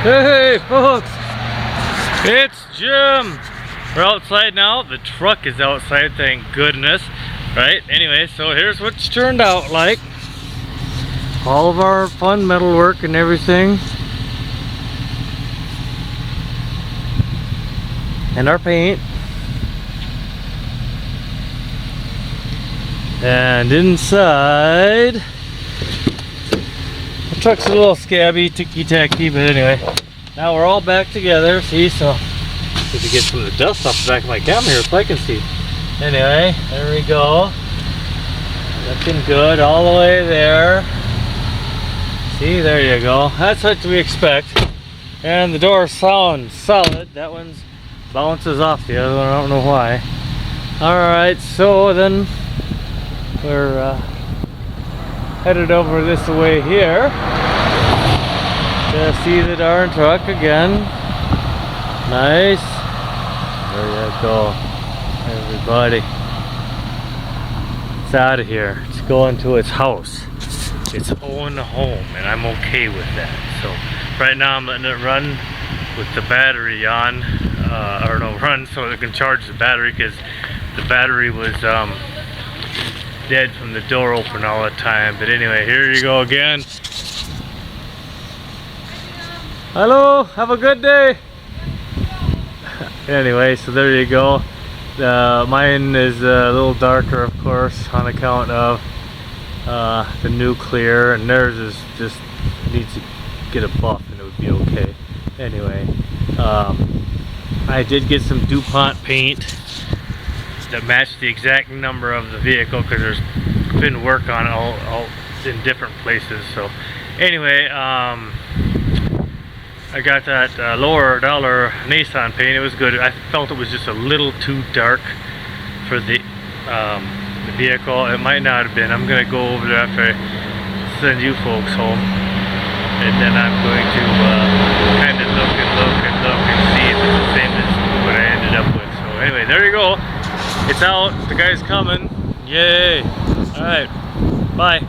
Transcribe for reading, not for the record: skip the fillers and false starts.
Hey folks, it's Jim. We're outside now. The truck is outside, thank goodness. Right, anyway, so here's what's turned out like. All of our fun metal work and everything. And our paint. And inside, the truck's a little scabby, ticky-tacky, but anyway, now we're all back together, see, so need to get some of the dust off the back of my camera here so I can see. Anyway, there we go. Looking good all the way there. See, there you go. That's what we expect. And the door sounds solid. That one bounces off the other one, I don't know why. Alright, so then we're headed over this way here to see the darn truck again. Nice. There you go, everybody. It's out of here. It's going to its house. Its own home, and I'm okay with that. So right now I'm letting it run with the battery on, or no, run so it can charge the battery, because the battery was dead from the door open all the time. But anyway, here you go again. Hello, have a good day. Anyway, so there you go. Mine is a little darker, of course, on account of the nuclear, and theirs is just needs to get a buff and it would be okay. Anyway, I did get some DuPont paint that matched the exact number of the vehicle, because there's been work on it all in different places. So anyway, I got that lower dollar Nissan paint. It was good. I felt it was just a little too dark for the vehicle. It might not have been. I'm gonna go over there after I send you folks home, and then I'm going to kind of look and see if it's the same as what I ended up with. So anyway, there you go. It's out. The guy's coming. Yay. Alright. Bye.